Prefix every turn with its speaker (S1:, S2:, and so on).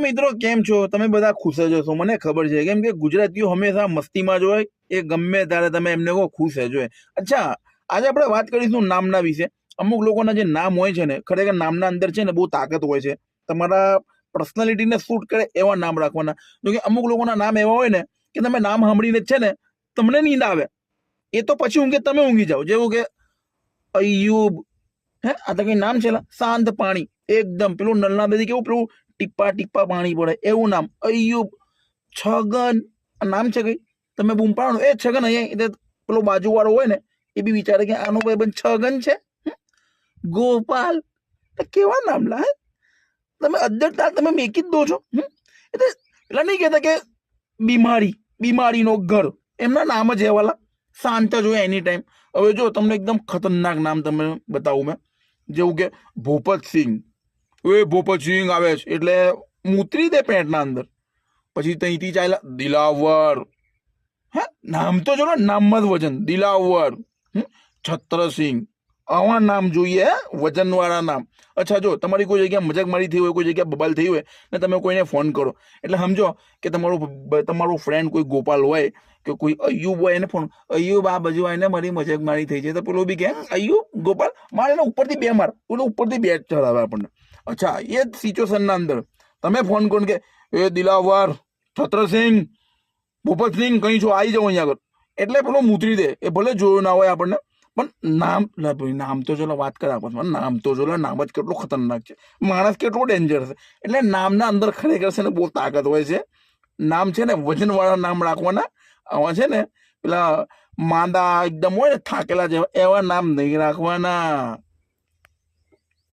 S1: Hello મિત્રો, કેમ છો? તમે બધા ખુશ જ હશો, મને ખબર છે. કેમ કે ગુજરાતીઓ હંમેશા મસ્તીમાં જ હોય. એ ગમે ત્યારે તમે એમને કહો ખુશ જ હોય. અચ્છા, આજે આપણે વાત કરીશું નામના વિશે. અમુક લોકોના જે નામ હોય છે ને, ખરેખર નામના અંદર છે ને બહુ તાકાત હોય છે. તમારા પર્સનાલિટીને શૂટ કરે એવા નામ રાખવાના. જો કે અમુક લોકોના નામ એવા હોય ને કે તમે નામ સાંભળીને જ છે ને તમને નીંદ આવે. એ તો પછી ઊંઘે તમે ઊંઘી જાઓ. જેવું કે અયુબ, હે આ તો કઈ નામ છે લા? શાંત પાણી, એકદમ પેલું નલના નદી કેવું પેલું ટીપા ટીપા પાણી પડે એવું નામ અયુબ. છગન આ નામ છે કઈ, તમે બૂમ પાડો એ છગન અહીંયા એટલે પેલો બાજુ વાળો હોય ને એ બી વિચારે કે આનો ભાઈ બંધ છગન છે. ગોપાલ, તો કેવા નામ લા હે? તમે અદ્દર તાર તમે મેકી જ દો છો. એટલે પેલા નહીં કહેતા કે બીમારી, બીમારીનો ઘર, એમના નામ જ એવાલા શાંત જ હોય એની ટાઈમ. હવે જો તમને એકદમ ખતરનાક નામ તમે બતાવું મેં, જેવું કે ભૂપતસિંહ. એ ભૂપતસિંહ આવે છે એટલે મૂતરી દે પેન્ટના અંદર. પછી ત્યાંથી ચાલ્યા દિલાવર. હા, નામ તો જો ને નામમાં જ વજન. દિલાવર, છત્રસિંહ, આવા નામ જોઈએ, વજનવાળા નામ. અચ્છા, જો તમારી કોઈ જગ્યાએ મજાક મારી થઈ હોય, કોઈ જગ્યાએ બબાલ થઈ હોય ને તમે કોઈને ફોન કરો એટલે સમજો કે તમારું ફ્રેન્ડ કોઈ ગોપાલ હોય કે કોઈ અયુબ હોય એને ફોન, અયુબ આ બાજુ આવીને મારી મજાક મારી થઈ છે, તો પેલો બી કે અયુબ ગોપાલ મારે એને ઉપરથી બે માર, પેલો ઉપરથી બે ચડાવે આપણને. અચ્છા, એ જ સિચ્યુએશનના અંદર તમે ફોન કરો કે એ દિલાવર, છત્રસિંહ, ભૂપતસિંહ કઈ છો, આવી જાઓ અહીંયા આગળ, એટલે પેલો મૂતરી દે. એ ભલે જોયું ના હોય આપણને, પણ નામ નામ તો ચલો વાત કરે આપણને, નામ તો જો નામ જ કેટલું ખતરનાક છે, માણસ કેટલો ડેન્જર છે. એટલે નામના અંદર ખરેખર છે ને બહુ તાકાત હોય છે. નામ છે ને વજનવાળા નામ રાખવાના. આવા છે ને પેલા માંદા એકદમ હોય ને થાકેલા જેવા એવા નામ નહીં રાખવાના.